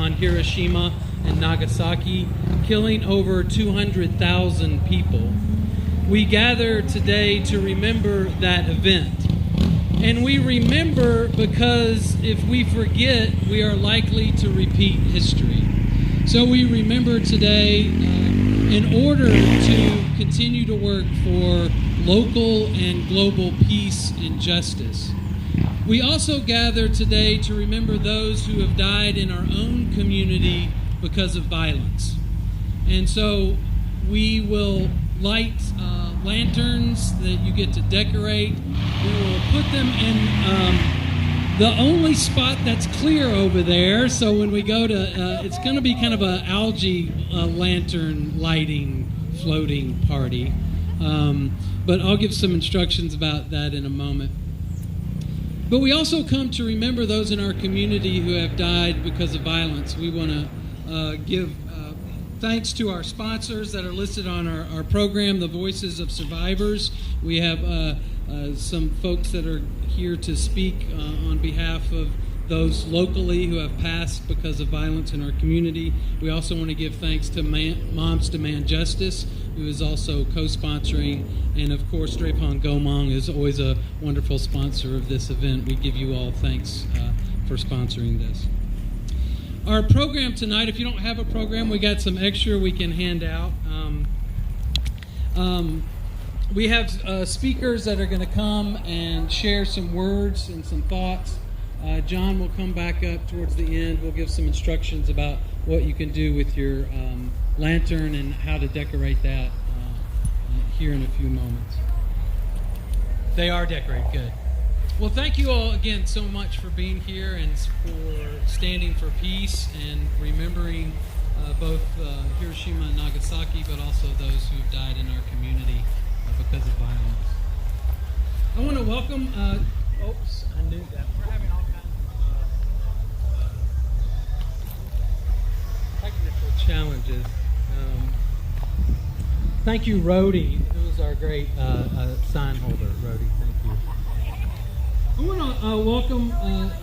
on Hiroshima and Nagasaki, killing over 200,000 people. We gather today to remember that event. And we remember because if we forget, we are likely to repeat history. So we remember today in order to continue to work for local and global peace and justice. We also gather today to remember those who have died in our own community because of violence. And so we will light lanterns that you get to decorate. We will put them in the only spot that's clear over there. So when we go to, it's going to be kind of an algae lantern lighting floating party. But I'll give some instructions about that in a moment. But we also come to remember those in our community who have died because of violence. We want to give thanks to our sponsors that are listed on our program, the Voices of Survivors. We have some folks that are here to speak on behalf of those locally who have passed because of violence in our community. We also want to give thanks to Moms Demand Justice, who is also co-sponsoring, and of course Drepon Gomong is always a wonderful sponsor of this event. We give you all thanks for sponsoring this. Our program tonight, if you don't have a program, we got some extra we can hand out. We have speakers that are going to come and share some words and some thoughts. John will come back up towards the end. We'll give some instructions about what you can do with your lantern and how to decorate that here in a few moments. They are decorated, good. Well, thank you all again so much for being here and for standing for peace and remembering both Hiroshima and Nagasaki, but also those who have died in our community because of violence. I want to welcome, I knew that. We're having all kinds of technical challenges. Thank you, Rhodey, who was our great sign holder. Rhodey, thank you. I want to welcome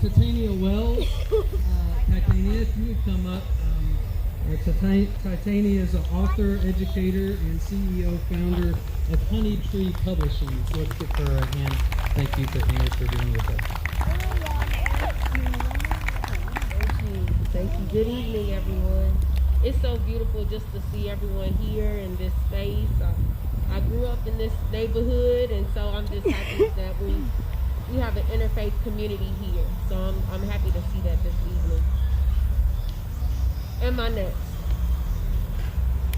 Titania Welch. Titania, if you would come up. Titania is an author, educator, and CEO, founder of Honey Tree Publishing. So let's give her a hand. Thank you, Titania, for being with us. Thank you. Good evening, everyone. It's so beautiful just to see everyone here in this space. I grew up in this neighborhood, and so I'm just happy that we have an interfaith community here. So I'm happy to see that this evening. And my next.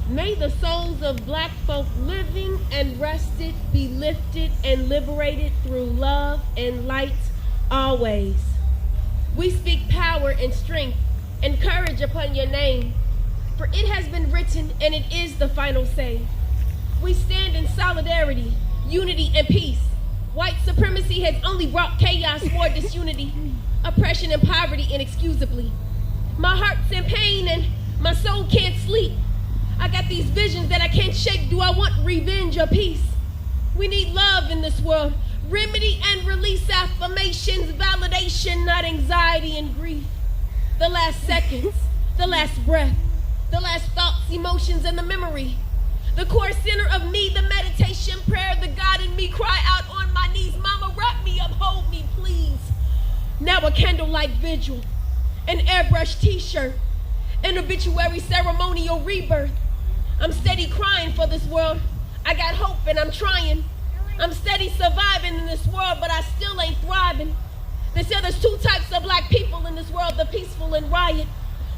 May the souls of black folk living and rested be lifted and liberated through love and light always. We speak power and strength and courage upon your name, for it has been written and it is the final say. We stand in solidarity, unity, and peace. White supremacy has only brought chaos, more disunity, oppression, and poverty inexcusably. My heart's in pain and my soul can't sleep. I got these visions that I can't shake. Do I want revenge or peace? We need love in this world. Remedy and release affirmations, validation, not anxiety and grief. The last seconds, the last breath, the last thoughts, emotions, and the memory. The core center of me, the meditation prayer, the God in me, cry out on my knees. Mama, wrap me up, hold me, please. Now a candlelight vigil, an airbrush t-shirt, an obituary ceremonial rebirth. I'm steady crying for this world. I got hope and I'm trying. I'm steady surviving in this world, but I still ain't thriving. They say there's two types of black people in this world, the peaceful and riot.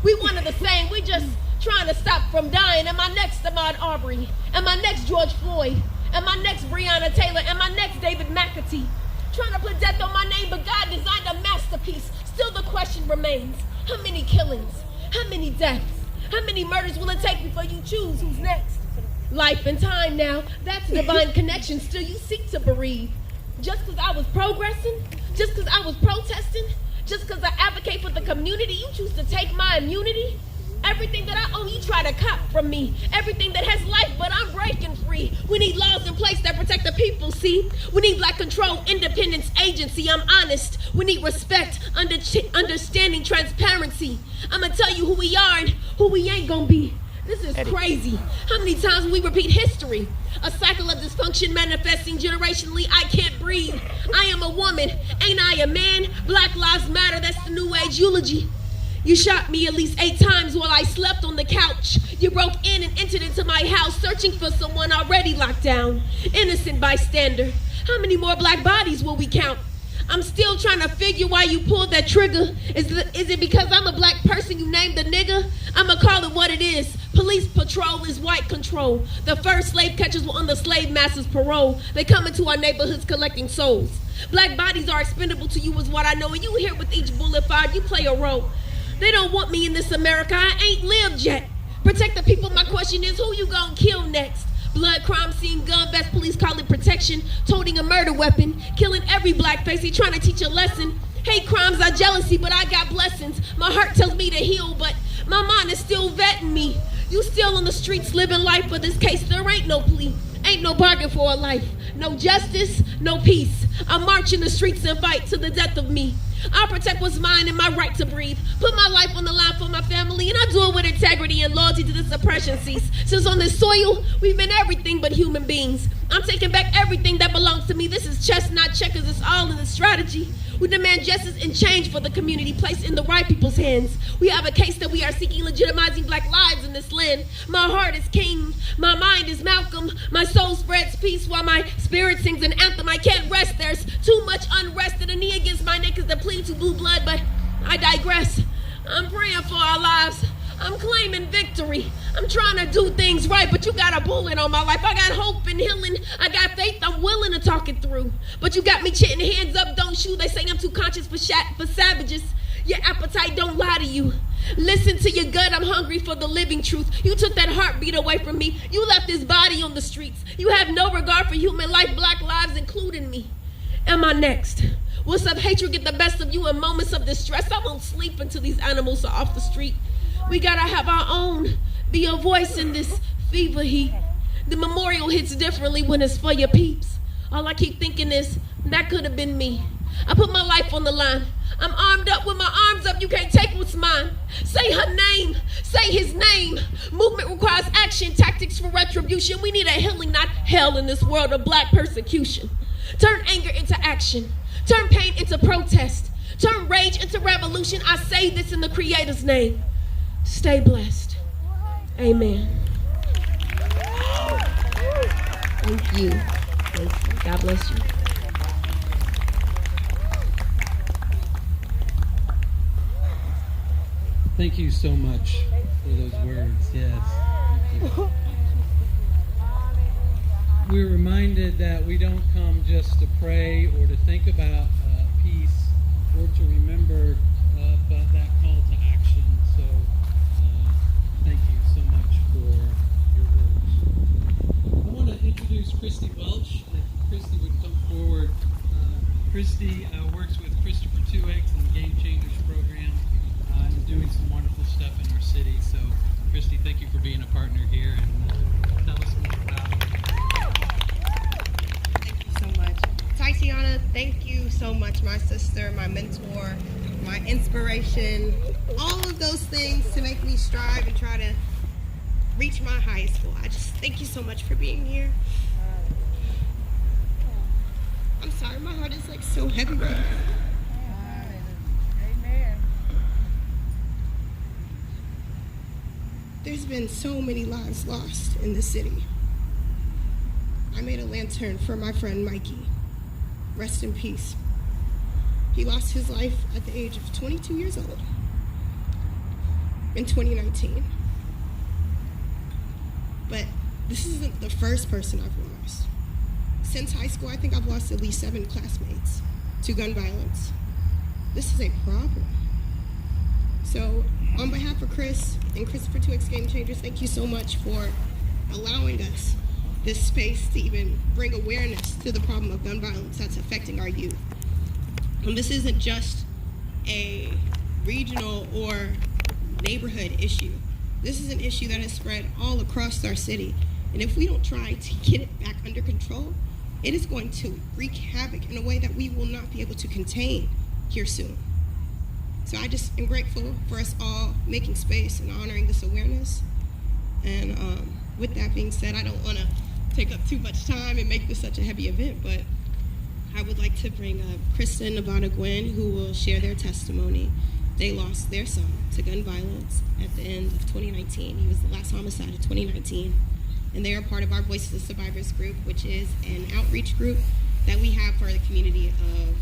We one of the same, we just trying to stop from dying. Am I next Ahmaud Arbery? Am I next George Floyd? Am I next Breonna Taylor? Am I next David McAtee? Trying to put death on my name, but God designed a masterpiece. Still the question remains, how many killings? How many deaths? How many murders will it take before you choose who's next? Life and time now, that's divine connection. Still you seek to bereave. Just because I was progressing, just because I was protesting, just because I advocate for the community, you choose to take my immunity? Everything that I own, you try to cop from me. Everything that has life, but I'm breaking free. We need laws in place that protect the people, see? We need black control, independence, agency. I'm honest. We need respect, understanding, transparency. I'm going to tell you who we are and who we ain't going to be. This is crazy. How many times we repeat history? A cycle of dysfunction manifesting generationally. I can't breathe. I am a woman. Ain't I a man? Black Lives Matter. That's the new age eulogy. You shot me at least 8 times while I slept on the couch. You broke in and entered into my house searching for someone already locked down. Innocent bystander. How many more black bodies will we count? I'm still trying to figure why you pulled that trigger. Is it because I'm a black person you named a nigga? I'ma call it what it is. Police patrol is white control. The first slave catchers were on the slave master's parole. They come into our neighborhoods collecting souls. Black bodies are expendable to you is what I know. And you here with each bullet fired, you play a role. They don't want me in this America. I ain't lived yet. Protect the people. My question is, who you gonna kill next? Blood, crime scene, gun, best police call it protection. Toting a murder weapon. Killing every black face. He trying to teach a lesson. Hate crimes are jealousy, but I got blessings. My heart tells me to heal, but my mind is still vetting me. You still on the streets living life, but this case there ain't no plea. Ain't no bargain for a life. No justice, no peace. I march in the streets and fight to the death of me. I'll protect what's mine and my right to breathe. Put my life on the line for my family, and I do it with integrity and loyalty to this oppression cease. Since on this soil, we've been everything but human beings. I'm taking back everything that belongs to me. This is chess, not checkers. It's all in the strategy. We demand justice and change for the community placed in the right people's hands. We have a case that we are seeking, legitimizing black lives in this land. My heart is king. My mind is Malcolm. My soul spreads peace while my spirit sings an anthem. I can't rest. There's too much unrest, and a knee against my neck is the plea to blue blood, but I digress. I'm praying for our lives. I'm claiming victory. I'm trying to do things right, but you got a bullet on my life. I got hope and healing. I got faith. I'm willing to talk it through. But you got me chitting, hands up, don't shoot. They say I'm too conscious for savages. Your appetite don't lie to you. Listen to your gut. I'm hungry for the living truth. You took that heartbeat away from me. You left this body on the streets. You have no regard for human life, black lives, including me. Am I next? Will some hatred get the best of you in moments of distress? I won't sleep until these animals are off the street. We gotta have our own, be a voice in this fever heat. The memorial hits differently when it's for your peeps. All I keep thinking is, that could have been me. I put my life on the line. I'm armed up with my arms up. You can't take what's mine. Say her name. Say his name. Movement requires action, tactics for retribution. We need a healing, not hell in this world of black persecution. Turn anger into action. Turn pain into protest. Turn rage into revolution. I say this in the Creator's name. Stay blessed. Amen. Thank you. Thank you. God bless you. Thank you so much for those words. Yes. Thank you. We're reminded that we don't come just to pray or to think about peace or to remember, but that call to action. So thank you so much for your words. I want to introduce Christy Welch. If Christy would come forward. Christy works with Christopher 2X and the Game Changers program and doing some wonderful stuff in our city. So Christy, thank you for being a partner here and tell us more about it. Tatiana, thank you so much, my sister, my mentor, my inspiration, all of those things to make me strive and try to reach my highest goal. I just thank you so much for being here. I'm sorry, my heart is like so heavy right now. Amen. There's been so many lives lost in this city. I made a lantern for my friend Mikey. Rest in peace. He lost his life at the age of 22 years old in 2019. But this isn't the first person I've lost. Since high school, I think I've lost at least 7 classmates to gun violence. This is a problem. So on behalf of Chris and Christopher 2X Game Changers, thank you so much for allowing us this space to even bring awareness to the problem of gun violence that's affecting our youth. And this isn't just a regional or neighborhood issue. This is an issue that has spread all across our city. And if we don't try to get it back under control, it is going to wreak havoc in a way that we will not be able to contain here soon. So I just am grateful for us all making space and honoring this awareness. And with that being said, I don't want to take up too much time and make this such a heavy event, but I would like to bring up Krista and Nevada Gwen, who will share their testimony. They lost their son to gun violence at the end of 2019. He was the last homicide of 2019. And they are part of our Voices of Survivors group, which is an outreach group that we have for the community of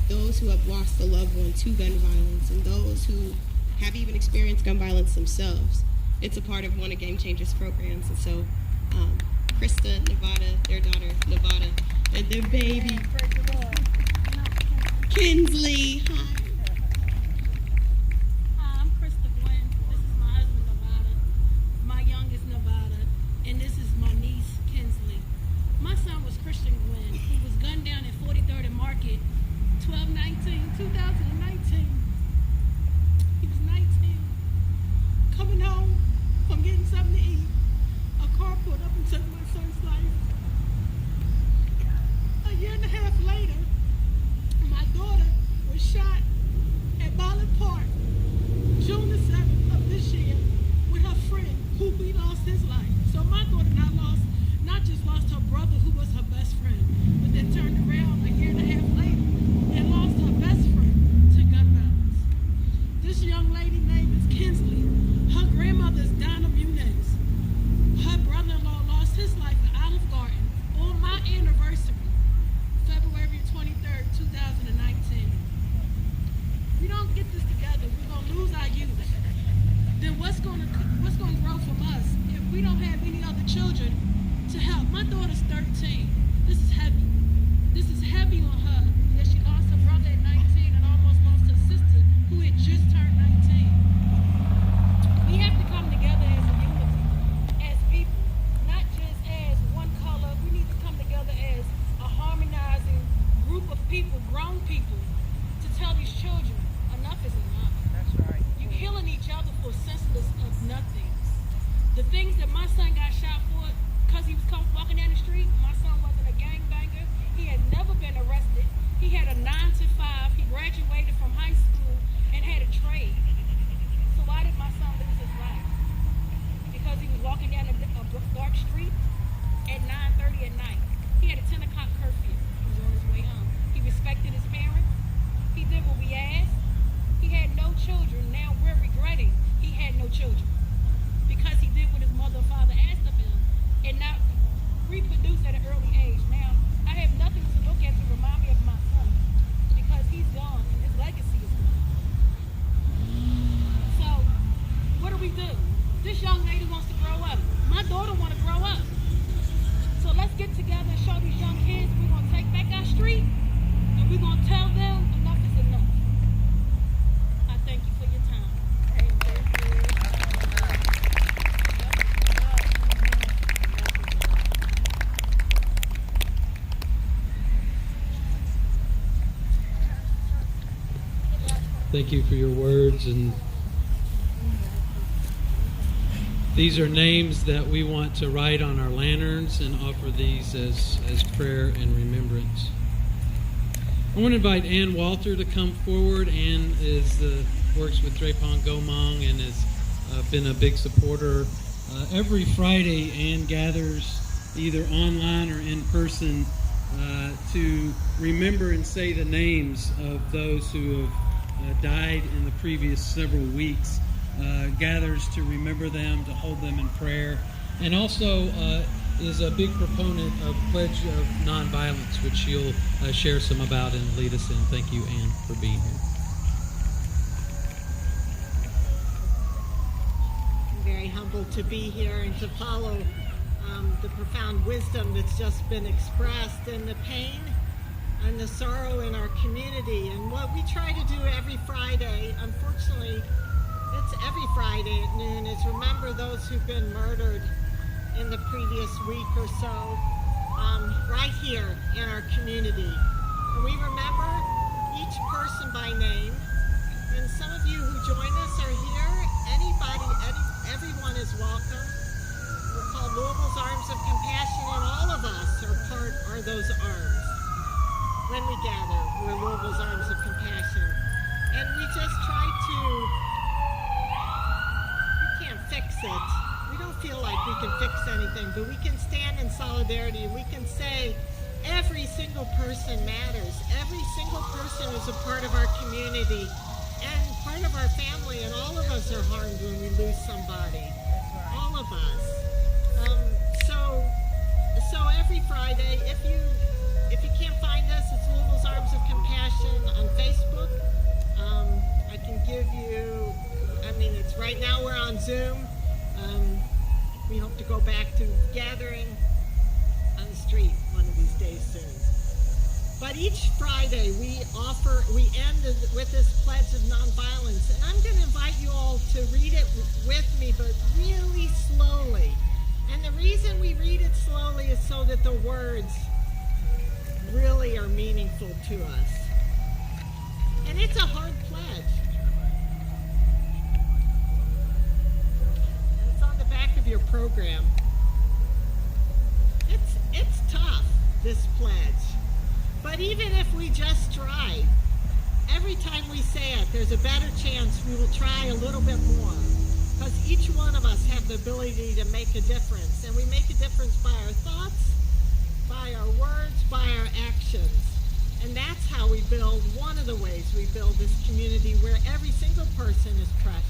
those who have lost a loved one to gun violence and those who have even experienced gun violence themselves. It's a part of one of Game Changers programs. And so Krista, Nevada, their daughter, Nevada, and their baby, Kinsley. Hi. Hi, I'm Christy Welch. This is my husband, Nevada, my youngest Nevada, and this is my niece, Kinsley. My son was Christian Gwen, who was gunned down at 43rd and Market, 2019. He was 19. Coming home from getting something to eat, a car pulled up and took my son's life. A year and a half later, my daughter was shot at Ballard Park, June the 7th of this year, with her friend, who we lost his life. So my daughter not just lost her brother, who was her best friend, but then turned around a year and a half later and lost her best friend to gun violence. This young lady name is Kinsley. Her grandmother is Donna Muniz. Her brother-in-law lost his life at Olive Garden on my anniversary, February 23rd, 2019. If we don't get this together, we're going to lose our youth. Then what's going to grow from us if we don't have any other children to help? My daughter's 13. This is heavy. This is heavy on her, that she lost her brother at 19 and almost lost her sister, who had just turned 19. We have to come together as a unity, as people, not just as one color. We need to come together as a harmonizing group of people, grown people, to tell these children, enough is enough. That's right. You're killing each other for senseless of nothing. The things that my son got shot for, because he was walking down the street, my son wasn't a gangbanger. He had never been arrested. He had a 9 to 5. He graduated from high school and had a trade. So why did my son lose his life? Because he was walking down a dark street at 9:30 at night. He had a 10 o'clock curfew. He was on his way home. He respected his parents. He did what we asked. He had no children. Now we're regretting he had no children because he did what his mother and father asked of him and not reproduce at an early age. Now, I have nothing to look at to remind me of my son because he's gone and his legacy is gone. So, what do we do? This young lady wants to grow up. My daughter wants to grow up. So let's get together and show these young kids we're going to take back our street and we're going to tell them enough is enough. I thank you for your time. Thank you for your words, and these are names that we want to write on our lanterns and offer these as prayer and remembrance. I want to invite Ann Walter to come forward. Ann works with Drepon Gomong and has been a big supporter. Every Friday, Ann gathers either online or in person to remember and say the names of those who have died in the previous several weeks, gathers to remember them, to hold them in prayer, and also is a big proponent of Pledge of Nonviolence, which she'll share some about and lead us in. Thank you, Ann, for being here. I'm very humbled to be here and to follow the profound wisdom that's just been expressed and the pain and the sorrow in our community. And what we try to do every Friday, unfortunately, it's every Friday at noon, is remember those who've been murdered in the previous week or so, right here in our community. And we remember each person by name. And some of you who join us are here. Every welcome. We're called Louisville's Arms of Compassion, and all of us are those arms. When we gather, we're Louisville's Arms of Compassion. And we just try to, we can't fix it. We don't feel like we can fix anything, but we can stand in solidarity and we can say every single person matters. Every single person is a part of our community and part of our family, and all of us are harmed when we lose somebody. All of us. So every Friday, if you can't find us, it's Louisville's Arms of Compassion on Facebook. I can give you, it's right now we're on Zoom. We hope to go back to gathering on the street one of these days soon. But each Friday we end with this pledge of nonviolence, and I'm going to invite you all to read it with me, but really slowly. And the reason we read it slowly is so that the words really are meaningful to us. And it's a hard pledge. And it's on the back of your program. It's tough, this pledge. But even if we just try, every time we say it, there's a better chance we will try a little bit more. Because each one of us have the ability to make a difference. And we make a difference by our thoughts, by our words, by our actions. And that's how we build, one of the ways we build this community where every single person is precious.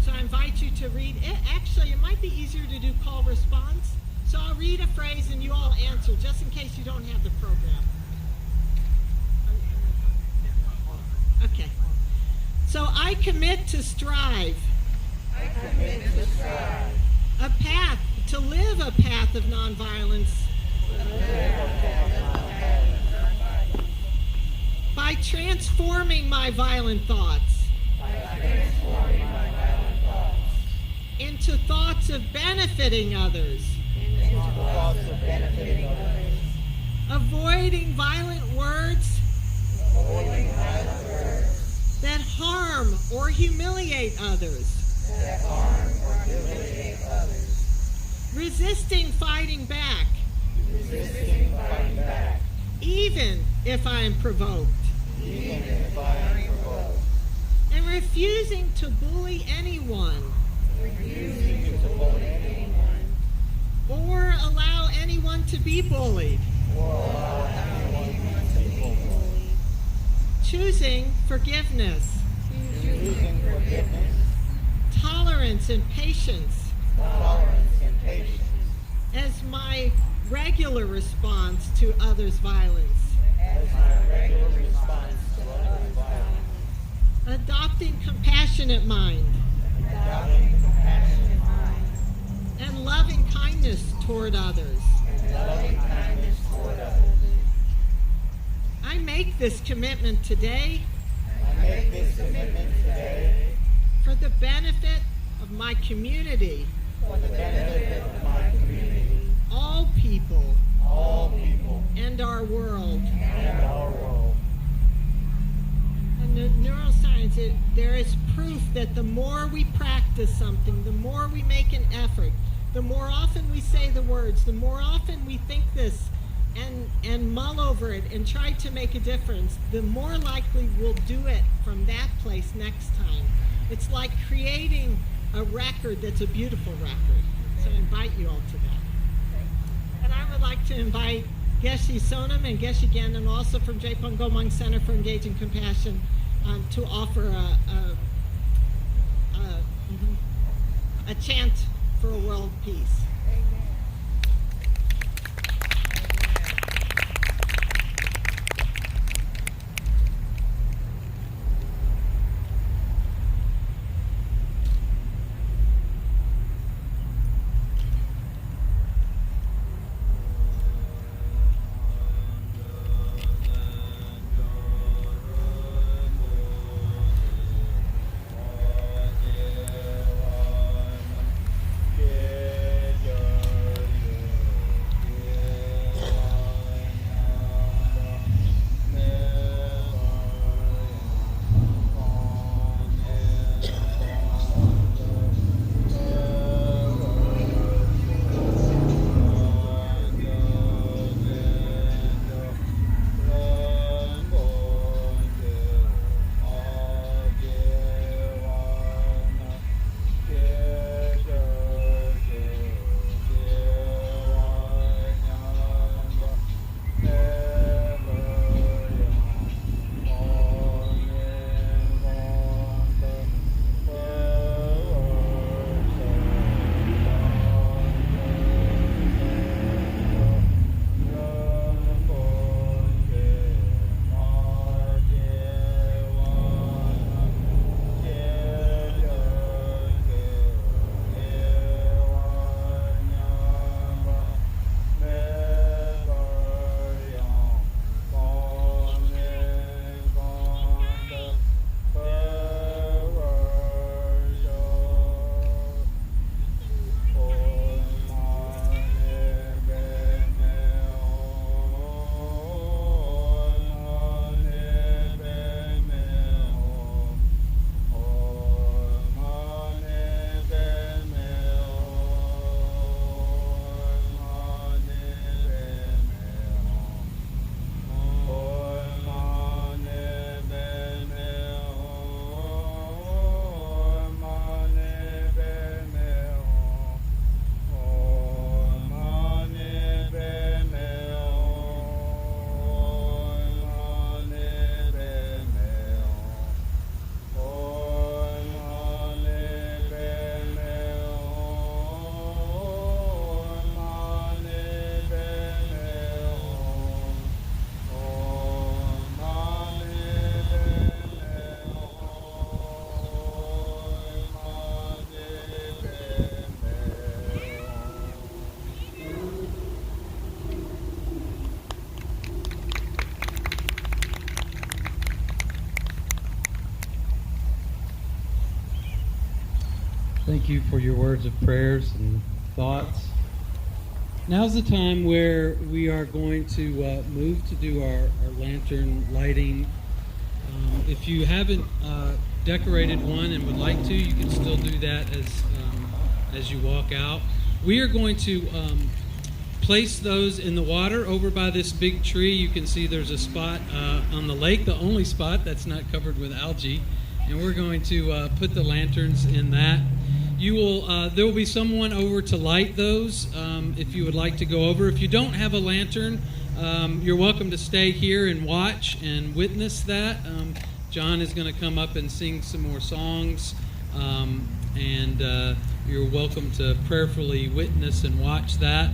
So I invite you to read it. Actually, it might be easier to do call response. So I'll read a phrase and you all answer, just in case you don't have the program. Okay. So I commit to strive. I commit to strive. A path, to live a path of nonviolence. By transforming my violent thoughts. Into thoughts of benefiting others. Avoiding violent words. That harm or humiliate others. Resisting fighting back. Even if I am provoked. And refusing to bully anyone. Or allow anyone to be bullied. Choosing forgiveness. Tolerance and patience. As my regular response to others' violence. Adopting compassionate mind. And loving kindness toward others. I make this commitment today. For the benefit of my community. All people. And our world. And the neuroscience, there is proof that the more we practice something, the more we make an effort, the more often we say the words, the more often we think this and mull over it and try to make a difference, the more likely we'll do it from that place next time. It's like creating a record that's a beautiful record. So I invite you all to that. And I would like to invite Geshe Sonam and Geshe Gannon, also from Japon Gomang Center for Engaging Compassion, to offer a chant for a world peace. Thank you for your words of prayers and thoughts. Now's the time where we are going to move to do our lantern lighting. If you haven't decorated one and would like to, you can still do that as you walk out. We are going to place those in the water over by this big tree. You can see there's a spot on the lake, the only spot that's not covered with algae, and we're going to put the lanterns in that. You will. There will be someone over to light those if you would like to go over. If you don't have a lantern, you're welcome to stay here and watch and witness that. John is going to come up and sing some more songs, and you're welcome to prayerfully witness and watch that.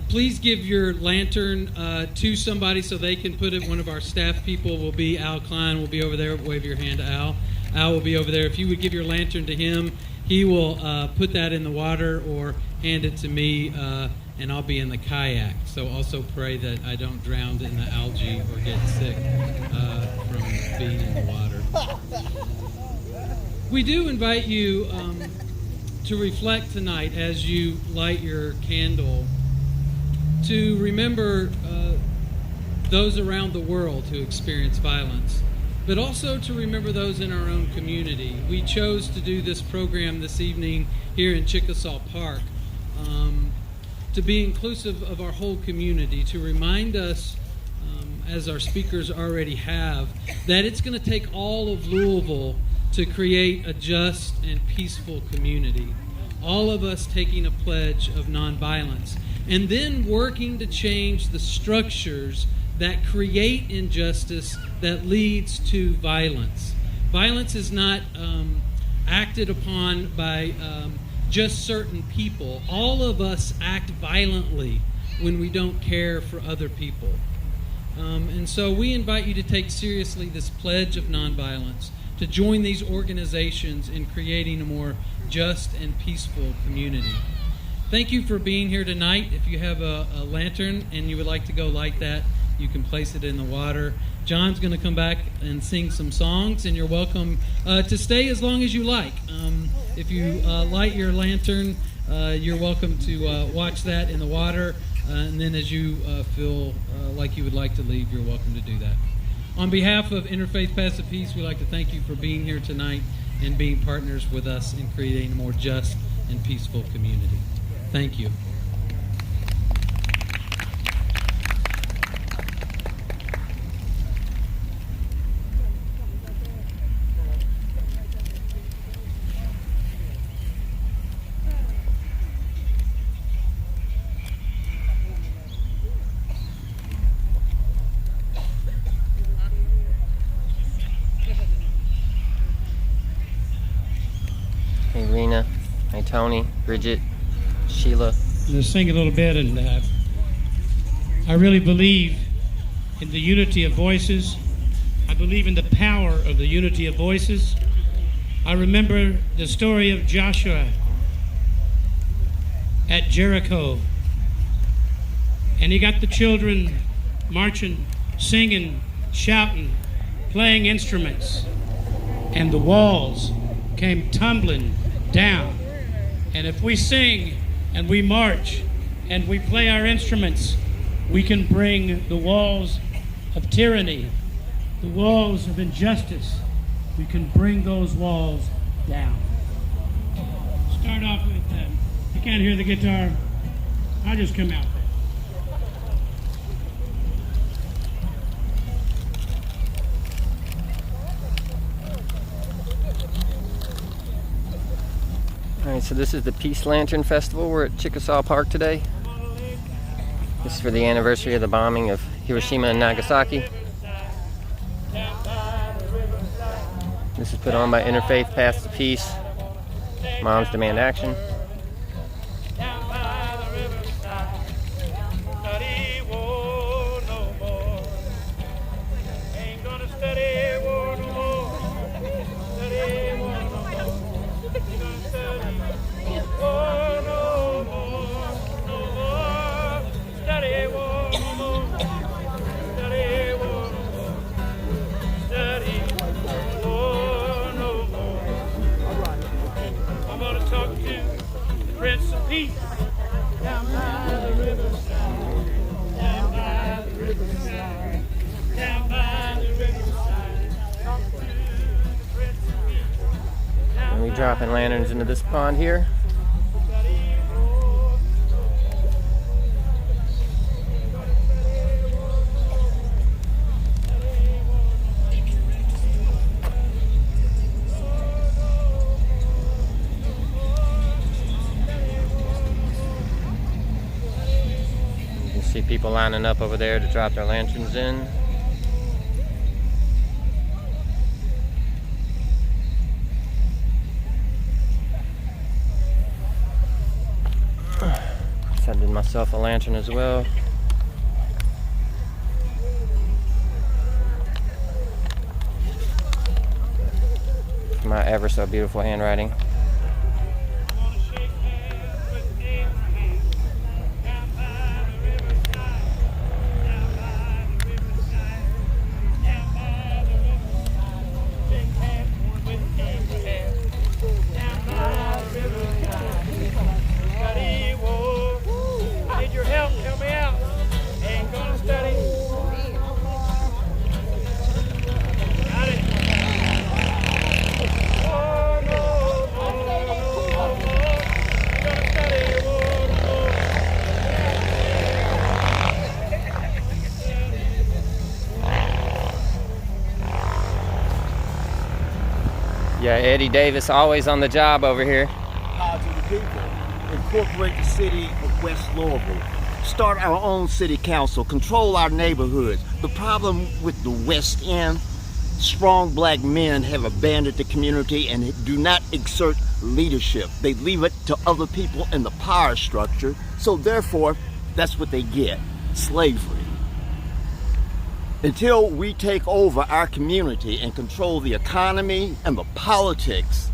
Please give your lantern to somebody so they can put it. One of our staff people will be Al Klein. Will be over there. Wave your hand to Al. Al will be over there. If you would give your lantern to him, he will put that in the water or hand it to me, and I'll be in the kayak. So also pray that I don't drown in the algae or get sick from being in the water. We do invite you to reflect tonight as you light your candle, to remember those around the world who experience violence, but also to remember those in our own community. We chose to do this program this evening here in Chickasaw Park to be inclusive of our whole community, to remind us, as our speakers already have, that it's going to take all of Louisville to create a just and peaceful community. All of us taking a pledge of nonviolence, and then working to change the structures that create injustice that leads to violence. Violence is not acted upon by just certain people. All of us act violently when we don't care for other people. And so we invite you to take seriously this pledge of nonviolence, to join these organizations in creating a more just and peaceful community. Thank you for being here tonight. If you have a lantern and you would like to go light that, you can place it in the water. John's going to come back and sing some songs, and you're welcome to stay as long as you like. If you light your lantern, you're welcome to watch that in the water, and then as you feel like you would like to leave, you're welcome to do that. On behalf of Interfaith Path of Peace, we'd like to thank you for being here tonight and being partners with us in creating a more just and peaceful community. Thank you. Hey Rena, hey Tony, Bridget, Sheila. Just sing a little bit, and I really believe in the unity of voices. I believe in the power of the unity of voices. I remember the story of Joshua at Jericho, and he got the children marching, singing, shouting, playing instruments, and the walls came tumbling down. And if we sing and we march and we play our instruments, we can bring the walls of tyranny, the walls of injustice, we can bring those walls down. Start off with, you can't hear the guitar, I'll just come out there. Alright, so this is the Peace Lantern Festival. We're at Chickasaw Park today. This is for the anniversary of the bombing of Hiroshima and Nagasaki. This is put on by Interfaith Path to Peace. Moms Demand Action. feet. Down by the riverside. Down by the riverside. Down by the riverside. And we dropping lanterns into this pond here. You can see people lining up over there to drop their lanterns in. I did myself a lantern as well. My ever so beautiful handwriting. Yeah, Eddie Davis always on the job over here. To the people, incorporate the city of West Louisville, start our own city council, control our neighborhoods. The problem with the West End, strong black men have abandoned the community and do not exert leadership. They leave it to other people in the power structure, so therefore, that's what they get, slavery. Until we take over our community and control the economy and the politics,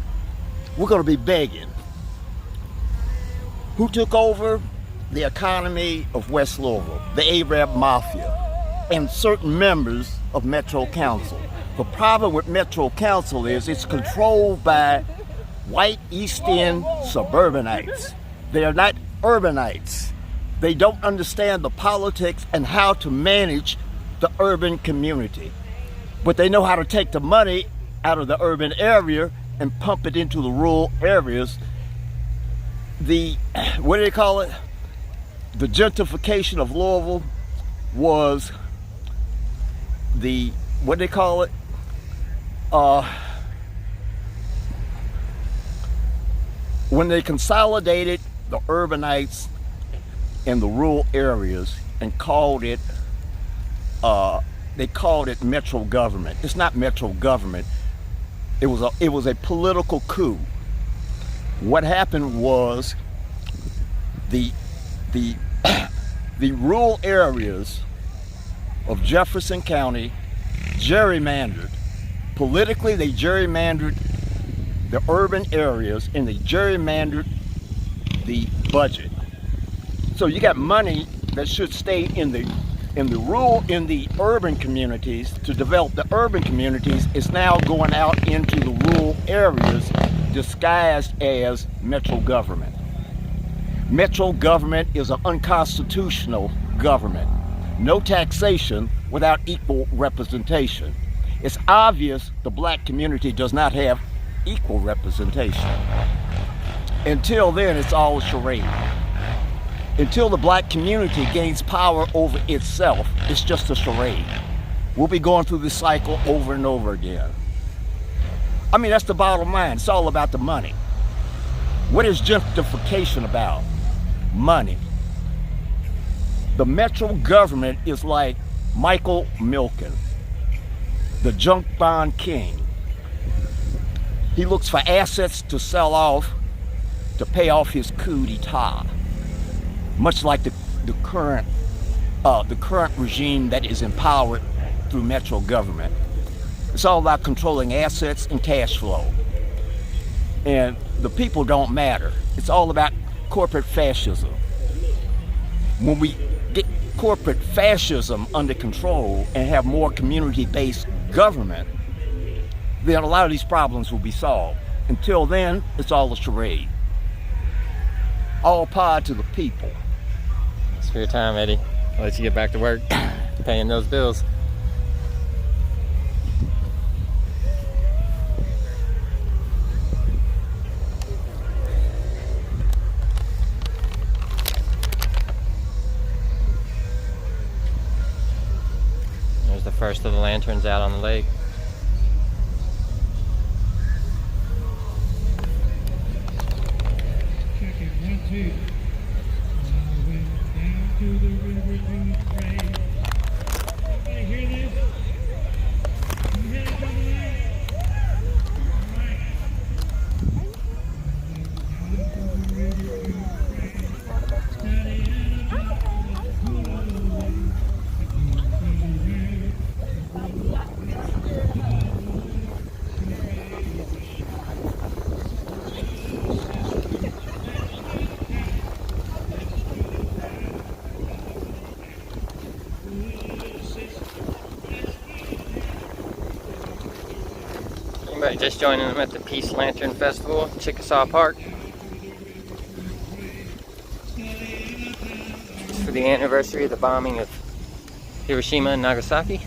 we're going to be begging. Who took over the economy of West Louisville? The Arab Mafia and certain members of Metro Council. The problem with Metro Council is it's controlled by white East End suburbanites. They are not urbanites. They don't understand the politics and how to manage the urban community. But they know how to take the money out of the urban area and pump it into the rural areas. What do they call it? The gentrification of Louisville was what do they call it? When they consolidated the urbanites in the rural areas and called it they called it metro government. It's not metro government. It was a political coup. What happened was the rural areas of Jefferson County gerrymandered. Politically, they gerrymandered the urban areas and they gerrymandered the budget. So you got money that should stay in the urban communities to develop the urban communities. Is now going out into the rural areas disguised as metro government. Metro government is an unconstitutional government. No taxation without equal representation. It's obvious the black community does not have equal representation. Until then, it's all a charade. Until the black community gains power over itself, it's just a charade. We'll be going through this cycle over and over again. I mean, that's the bottom line. It's all about the money. What is gentrification about? Money. The metro government is like Michael Milken, the junk bond king. He looks for assets to sell off to pay off his coup d'etat. Much like the current regime that is empowered through metro government. It's all about controlling assets and cash flow. And the people don't matter. It's all about corporate fascism. When we get corporate fascism under control and have more community-based government, then a lot of these problems will be solved. Until then, it's all a charade. all power to the people. Thanks for your time, Eddie. I'll let you get back to work, paying those bills. There's the first of the lanterns out on the lake. Check it, 1, 2. I went down to the river to pray. Everybody hear this? You hear it on the lake? All right. I went down to the river to pray. Studying about the good old ways. Anybody just joining them at the Peace Lantern Festival, Chickasaw Park. It's for the anniversary of the bombing of Hiroshima and Nagasaki.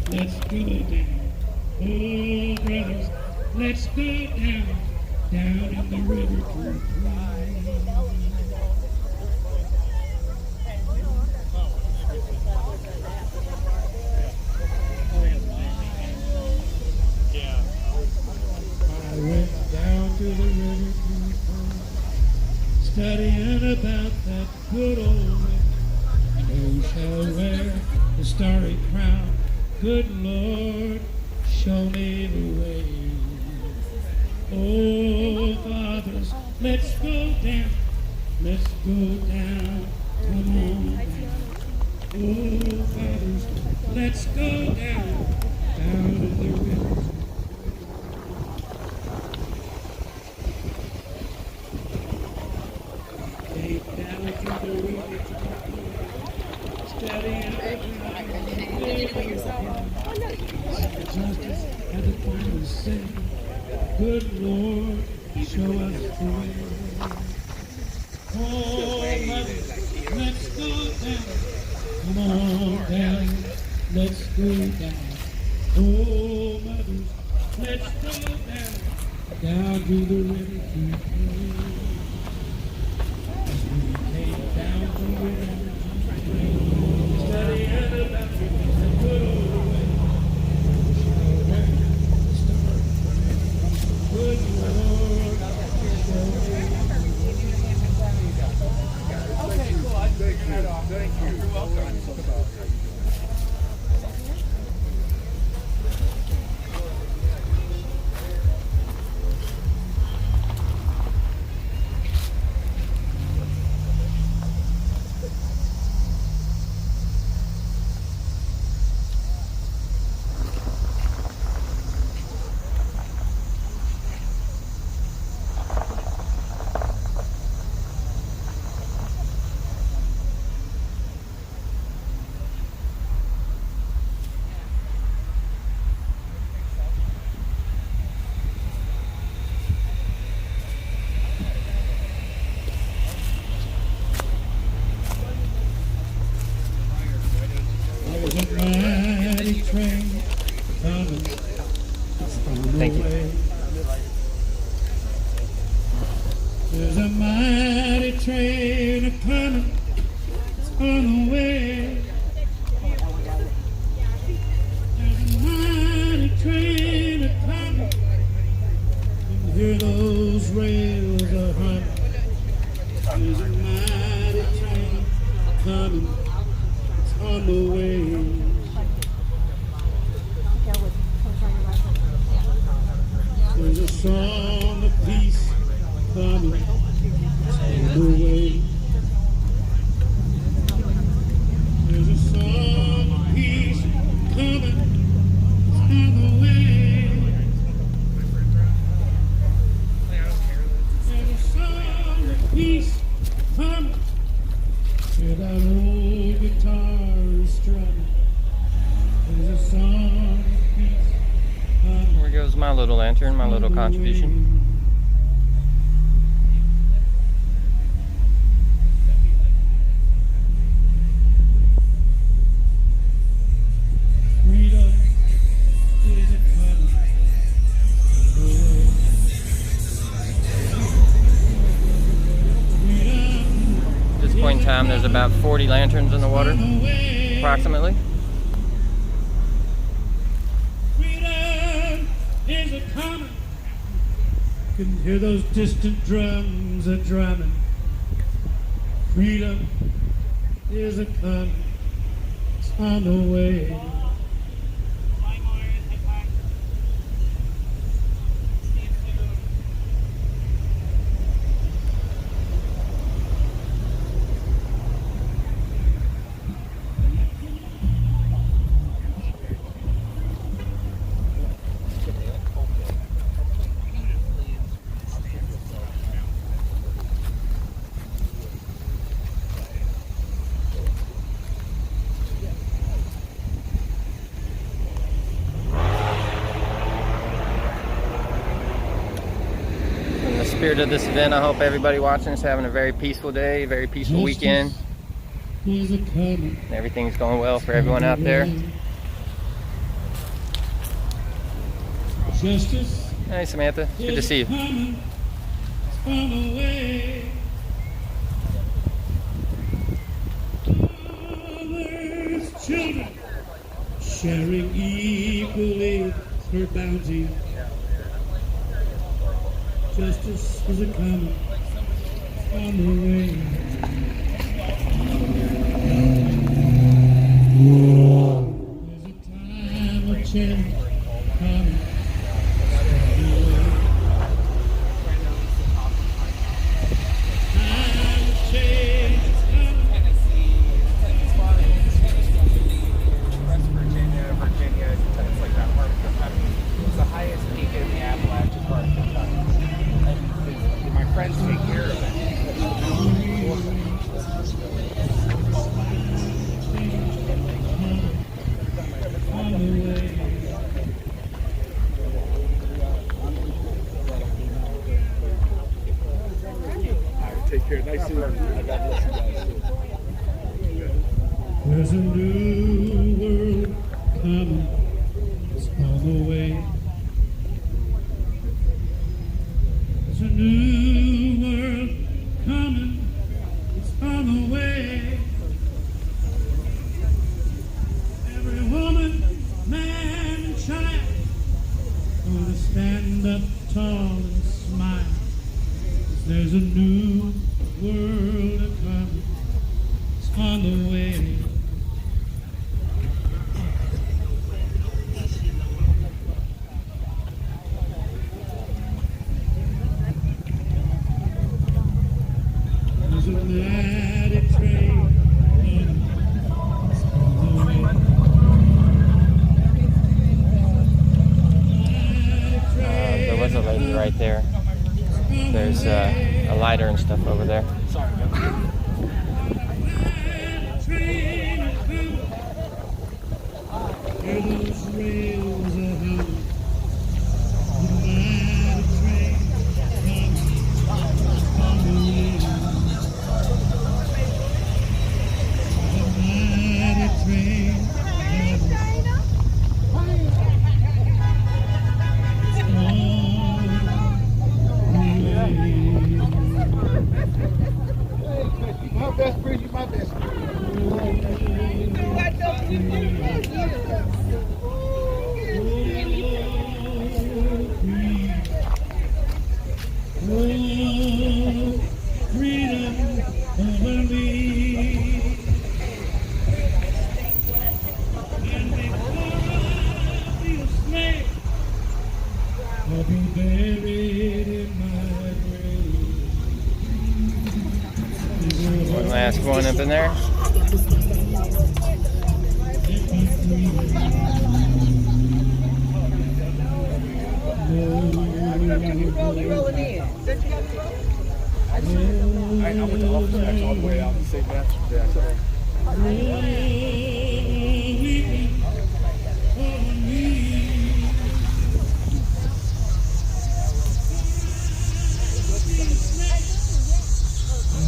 Let's go down. Oh, brothers, let's go down in the river to cry. I went down to the river to cry, studying about that good old way. Who shall wear the starry crown? Good Lord, show me the way. Oh, fathers, let's go down. Let's go down. Come on down. Oh, fathers, let's go down in the river. Down to the river. Justice at the final say, good Lord, show us the way. Oh, mothers, let's go down. Come on down, let's go down. Oh, mothers, let's go down to the river to pray. As we came down to the river to pray, studying about the good old way. Good Lord, Okay, cool. Thank you. You're welcome. mighty train coming on the way. There's a mighty train coming on the way. There's a mighty train coming. You can hear those rails a humming. There's a mighty train coming. It's on the way. There's a song of peace coming. It's on the way. There's a song of peace coming. It's on the way. There's a song of peace coming. Hear that old guitar strumming. my little lantern, my little contribution. At this point in time, there's about 40 lanterns in the water, approximately. Is a coming. Can hear those distant drums a drumming. Freedom is a coming. It's on the way. Spirit of this event, I hope everybody watching is having a very peaceful day, very peaceful weekend. Everything's going well for everyone out there. Hey Samantha, good to see you. Children sharing equally her bounty. Justice is a coming on the way. There's a time of change coming. There's a new world coming, it's on the way. There's a new world coming, it's on the way. Every woman, man, and child gonna stand up tall and smile. There's a new world coming, it's on the way. There's a mighty train coming, it's on the way. There was a lady right there. There's a lighter and stuff over there. Sorry. One last one up in there. I went to office actually all the way out in St. Matthews.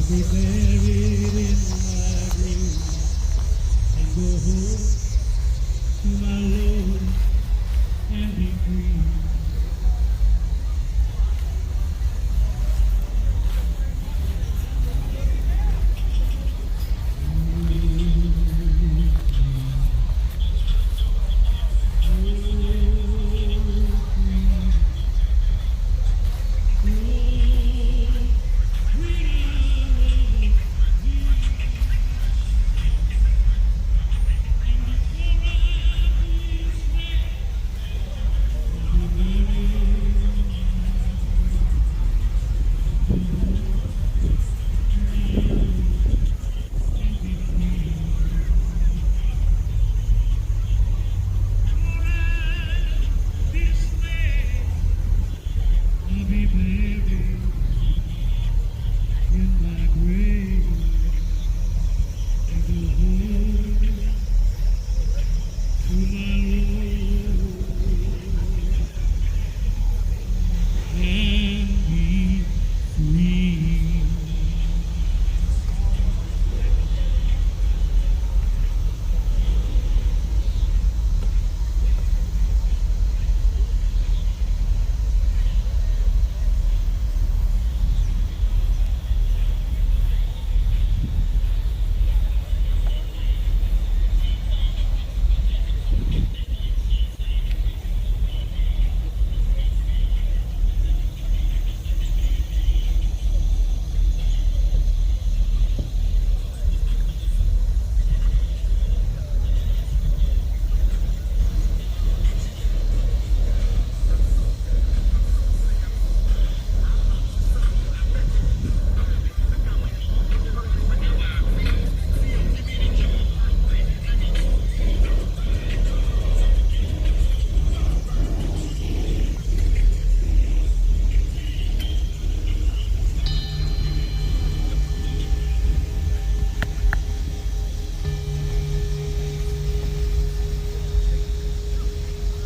be buried in my grave and go home to my Lord and be free.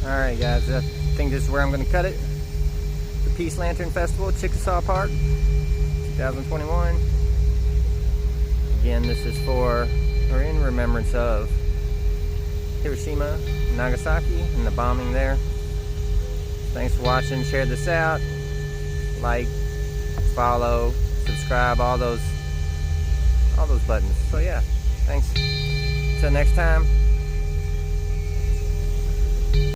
Alright guys, I think this is where I'm going to cut it. The Peace Lantern Festival at Chickasaw Park, 2021. Again, this is for, or in remembrance of, Hiroshima, Nagasaki, and the bombing there. Thanks for watching. Share this out. Like, follow, subscribe, all those buttons. So yeah, thanks. Till next time.